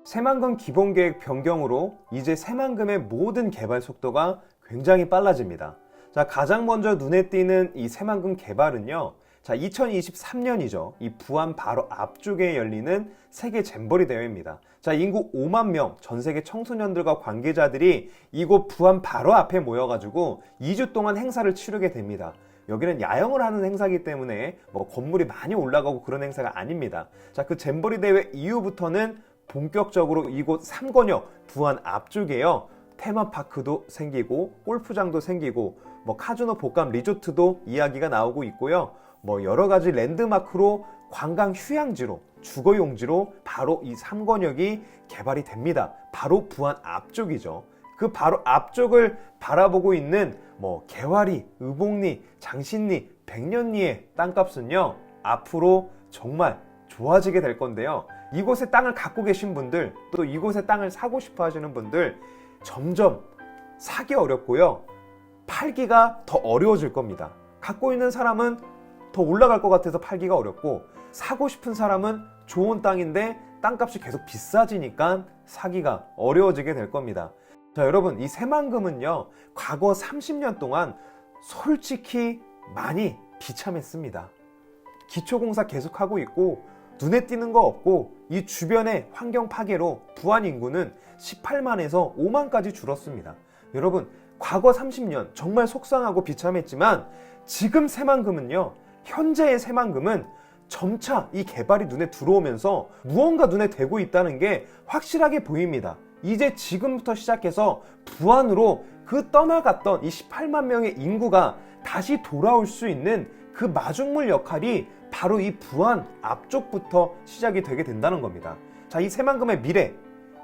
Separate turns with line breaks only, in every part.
새만금 기본계획 변경으로 이제 새만금의 모든 개발 속도가 굉장히 빨라집니다. 자, 가장 먼저 눈에 띄는 이 새만금 개발은요. 자, 2023년이죠. 이 부안 바로 앞쪽에 열리는 세계 잼버리 대회입니다. 자, 인구 5만 명 전 세계 청소년들과 관계자들이 이곳 부안 바로 앞에 모여가지고 2주 동안 행사를 치르게 됩니다. 여기는 야영을 하는 행사이기 때문에 뭐 건물이 많이 올라가고 그런 행사가 아닙니다. 자, 그 잼버리 대회 이후부터는 본격적으로 이곳 삼권역 부안 앞쪽에요. 테마파크도 생기고 골프장도 생기고 뭐 카지노 복합 리조트도 이야기가 나오고 있고요. 뭐 여러 가지 랜드마크로 관광 휴양지로 주거용지로 바로 이 삼권역이 개발이 됩니다. 바로 부안 앞쪽이죠. 그 바로 앞쪽을 바라보고 있는 뭐 개화리, 의복리, 장신리, 백년리의 땅값은요. 앞으로 정말 좋아지게 될 건데요. 이곳에 땅을 갖고 계신 분들, 또 이곳에 땅을 사고 싶어 하시는 분들 점점 사기 어렵고요. 팔기가 더 어려워질 겁니다. 갖고 있는 사람은 더 올라갈 것 같아서 팔기가 어렵고, 사고 싶은 사람은 좋은 땅인데 땅값이 계속 비싸지니까 사기가 어려워지게 될 겁니다. 자, 여러분, 이 새만금은요, 과거 30년 동안 솔직히 많이 비참했습니다. 기초공사 계속하고 있고 눈에 띄는 거 없고, 이 주변의 환경 파괴로 부안 인구는 18만에서 5만까지 줄었습니다. 여러분, 과거 30년 정말 속상하고 비참했지만 지금 새만금은요, 현재의 새만금은 점차 이 개발이 눈에 들어오면서 무언가 눈에 띄고 있다는 게 확실하게 보입니다. 이제 지금부터 시작해서 부안으로 그 떠나갔던 이 18만 명의 인구가 다시 돌아올 수 있는 그 마중물 역할이 바로 이 부안 앞쪽부터 시작이 되게 된다는 겁니다. 자, 이 새만금의 미래,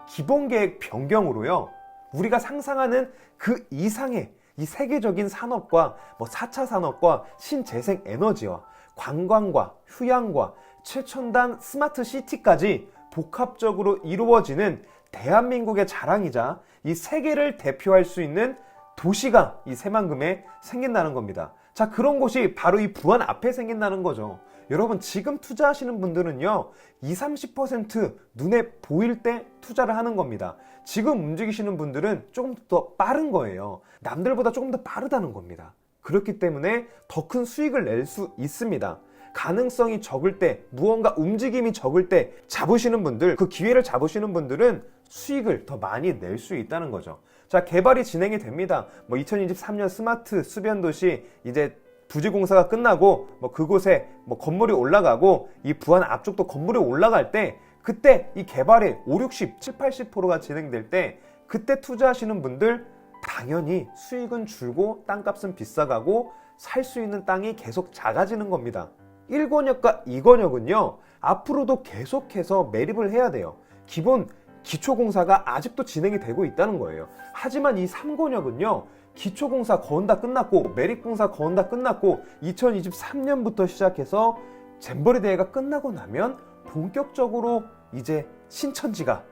기본계획 변경으로요, 우리가 상상하는 그 이상의 이 세계적인 산업과 뭐 4차 산업과 신재생 에너지와 관광과 휴양과 최첨단 스마트 시티까지 복합적으로 이루어지는 대한민국의 자랑이자 이 세계를 대표할 수 있는 도시가 이 새만금에 생긴다는 겁니다. 자, 그런 곳이 바로 이 부안 앞에 생긴다는 거죠. 여러분, 지금 투자하시는 분들은요, 20, 30% 눈에 보일 때 투자를 하는 겁니다. 지금 움직이시는 분들은 조금 더 빠른 거예요. 남들보다 조금 더 빠르다는 겁니다. 그렇기 때문에 더 큰 수익을 낼 수 있습니다. 가능성이 적을 때, 무언가 움직임이 적을 때 잡으시는 분들, 그 기회를 잡으시는 분들은 수익을 더 많이 낼 수 있다는 거죠. 자, 개발이 진행이 됩니다. 뭐 2023년 스마트 수변도시 이제 부지공사가 끝나고 뭐 그곳에 뭐 건물이 올라가고 이 부안 앞쪽도 건물이 올라갈 때, 그때 이 개발이 5, 60, 7, 80%가 진행될 때 그때 투자하시는 분들 당연히 수익은 줄고 땅값은 비싸가고 살 수 있는 땅이 계속 작아지는 겁니다. 1권역과 2권역은요, 앞으로도 계속해서 매립을 해야 돼요. 기본 기초공사가 아직도 진행이 되고 있다는 거예요. 하지만 이 3권역은요, 기초공사 거의 다 끝났고 매립공사 거의 다 끝났고 2023년부터 시작해서 잼버리 대회가 끝나고 나면 본격적으로 이제 신천지가,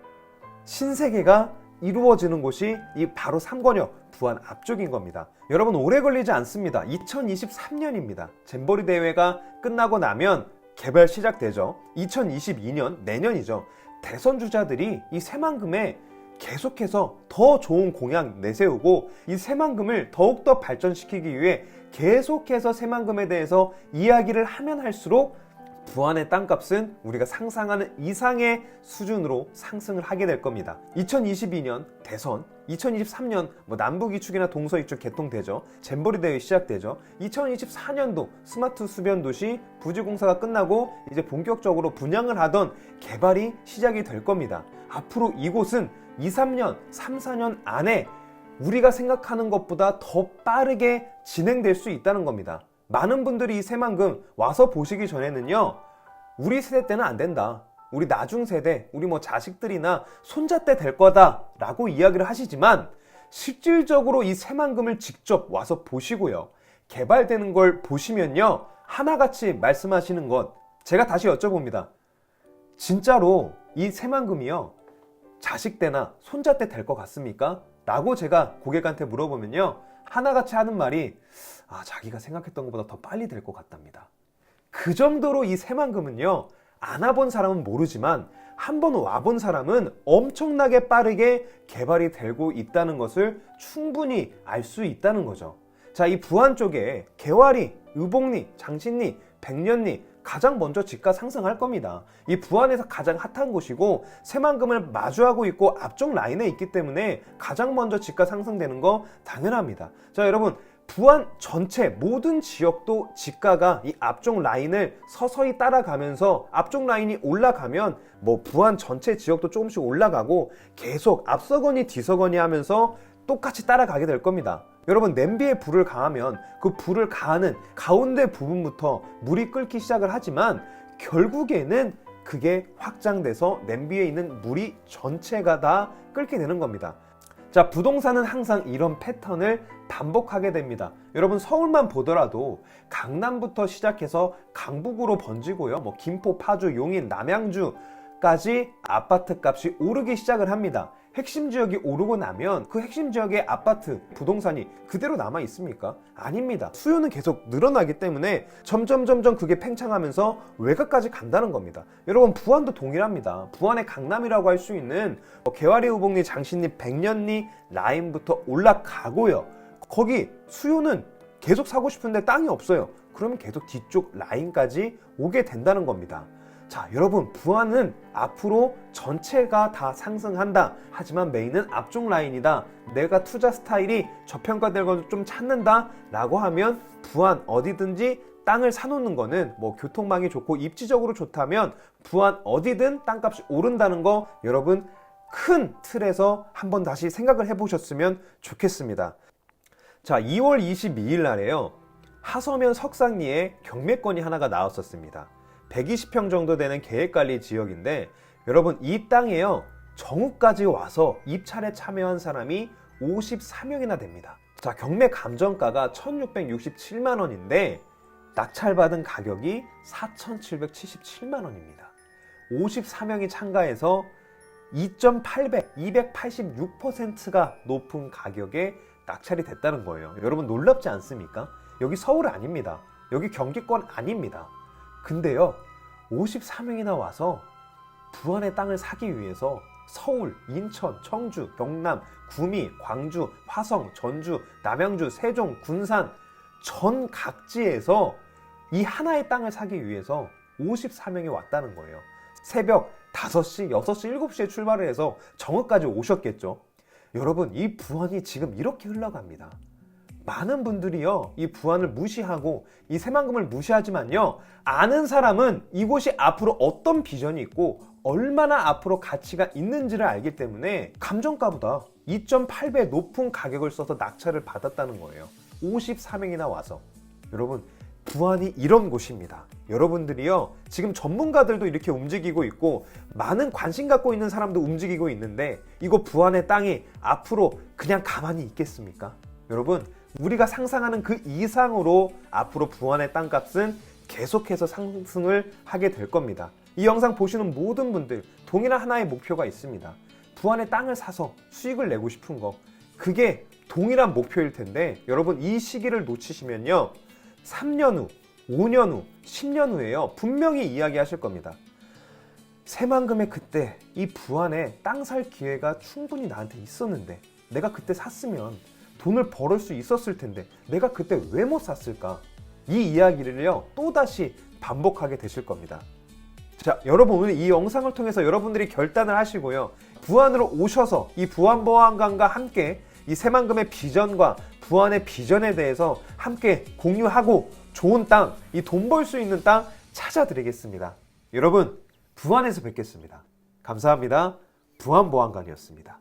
신세계가 이루어지는 곳이 이 바로 3권역 부안 앞쪽인 겁니다. 여러분, 오래 걸리지 않습니다. 2023년입니다. 잼버리 대회가 끝나고 나면 개발 시작되죠. 2022년, 내년이죠. 대선 주자들이 이 새만금에 계속해서 더 좋은 공약 내세우고 이 새만금을 더욱더 발전시키기 위해 계속해서 새만금에 대해서 이야기를 하면 할수록 부안의 땅값은 우리가 상상하는 이상의 수준으로 상승을 하게 될 겁니다. 2022년 대선, 2023년 뭐 남북이축이나 동서이축 개통되죠. 잼버리 대회 시작되죠. 2024년도 스마트 수변도시 부지공사가 끝나고 이제 본격적으로 분양을 하던 개발이 시작이 될 겁니다. 앞으로 이곳은 2, 3년, 3, 4년 안에 우리가 생각하는 것보다 더 빠르게 진행될 수 있다는 겁니다. 많은 분들이 이 새만금 와서 보시기 전에는요, 우리 세대 때는 안 된다, 우리 나중 세대, 우리 뭐 자식들이나 손자 때 될 거다 라고 이야기를 하시지만, 실질적으로 이 새만금을 직접 와서 보시고요, 개발되는 걸 보시면요, 하나같이 말씀하시는 것, 제가 다시 여쭤봅니다. 진짜로 이 새만금이요, 자식 때나 손자 때 될 것 같습니까? 라고 제가 고객한테 물어보면요, 하나같이 하는 말이 자기가 생각했던 것보다 더 빨리 될 것 같답니다. 그 정도로 이 새만금은요, 안 와본 사람은 모르지만 한번 와본 사람은 엄청나게 빠르게 개발이 되고 있다는 것을 충분히 알 수 있다는 거죠. 자, 이 부안 쪽에 개화리, 의복리, 장신리, 백년리 가장 먼저 집가 상승할 겁니다. 이 부안에서 가장 핫한 곳이고 새만금을 마주하고 있고 앞쪽 라인에 있기 때문에 가장 먼저 집가 상승되는 거 당연합니다. 자, 여러분, 부안 전체 모든 지역도 집가가 이 앞쪽 라인을 서서히 따라가면서 앞쪽 라인이 올라가면 뭐 부안 전체 지역도 조금씩 올라가고 계속 앞서거니 뒤서거니 하면서 똑같이 따라가게 될 겁니다. 여러분, 냄비에 불을 가하면 그 불을 가하는 가운데 부분부터 물이 끓기 시작을 하지만 결국에는 그게 확장돼서 냄비에 있는 물이 전체가 다 끓게 되는 겁니다. 자, 부동산은 항상 이런 패턴을 반복하게 됩니다. 여러분, 서울만 보더라도 강남부터 시작해서 강북으로 번지고요. 뭐 김포, 파주, 용인, 남양주까지 아파트 값이 오르기 시작을 합니다. 핵심 지역이 오르고 나면 그 핵심 지역의 아파트, 부동산이 그대로 남아 있습니까? 아닙니다. 수요는 계속 늘어나기 때문에 점점 그게 팽창하면서 외곽까지 간다는 겁니다. 여러분, 부안도 동일합니다. 부안의 강남이라고 할 수 있는 개화리, 의복리, 장신리, 백년리 라인부터 올라가고요. 거기 수요는 계속 사고 싶은데 땅이 없어요. 그러면 계속 뒤쪽 라인까지 오게 된다는 겁니다. 자, 여러분, 부안은 앞으로 전체가 다 상승한다. 하지만 메인은 앞쪽 라인이다. 내가 투자 스타일이 저평가될 걸 좀 찾는다 라고 하면 부안 어디든지 땅을 사놓는 거는 뭐 교통망이 좋고 입지적으로 좋다면 부안 어디든 땅값이 오른다는 거 여러분 큰 틀에서 한번 다시 생각을 해보셨으면 좋겠습니다. 자, 2월 22일 날에요. 하서면 석상리에 경매건이 하나가 나왔었습니다. 120평 정도 되는 계획관리 지역인데 여러분, 이 땅에요 정우까지 와서 입찰에 참여한 사람이 54명이나 됩니다. 자, 경매 감정가가 1667만 원인데 낙찰받은 가격이 4777만 원입니다. 54명이 참가해서 2.8배, 286%가 높은 가격에 낙찰이 됐다는 거예요. 여러분, 놀랍지 않습니까? 여기 서울 아닙니다. 여기 경기권 아닙니다. 근데요, 54명이나 와서 부안의 땅을 사기 위해서 서울, 인천, 청주, 경남, 구미, 광주, 화성, 전주, 남양주, 세종, 군산 전 각지에서 이 하나의 땅을 사기 위해서 54명이 왔다는 거예요. 새벽 5시, 6시, 7시에 출발을 해서 정읍까지 오셨겠죠. 여러분, 이 부안이 지금 이렇게 흘러갑니다. 많은 분들이요, 이 부안을 무시하고 이 새만금을 무시하지만요, 아는 사람은 이곳이 앞으로 어떤 비전이 있고 얼마나 앞으로 가치가 있는지를 알기 때문에 감정가보다 2.8배 높은 가격을 써서 낙찰을 받았다는 거예요. 54명이나 와서. 여러분, 부안이 이런 곳입니다. 여러분들이요, 지금 전문가들도 이렇게 움직이고 있고 많은 관심 갖고 있는 사람도 움직이고 있는데 이거 부안의 땅이 앞으로 그냥 가만히 있겠습니까? 여러분, 우리가 상상하는 그 이상으로 앞으로 부안의 땅값은 계속해서 상승을 하게 될 겁니다. 이 영상 보시는 모든 분들 동일한 하나의 목표가 있습니다. 부안의 땅을 사서 수익을 내고 싶은 거, 그게 동일한 목표일 텐데 여러분, 이 시기를 놓치시면요 3년 후, 5년 후, 10년 후에요 분명히 이야기하실 겁니다. 새만금에 그때 이 부안에 땅 살 기회가 충분히 나한테 있었는데 내가 그때 샀으면 돈을 벌을 수 있었을 텐데 내가 그때 왜 못 샀을까? 이 이야기를요 또다시 반복하게 되실 겁니다. 자, 여러분, 오늘 이 영상을 통해서 여러분들이 결단을 하시고요, 부안으로 오셔서 이 부안보안관과 함께 이 새만금의 비전과 부안의 비전에 대해서 함께 공유하고 좋은 땅, 이 돈 벌 수 있는 땅 찾아드리겠습니다. 여러분, 부안에서 뵙겠습니다. 감사합니다. 부안보안관이었습니다.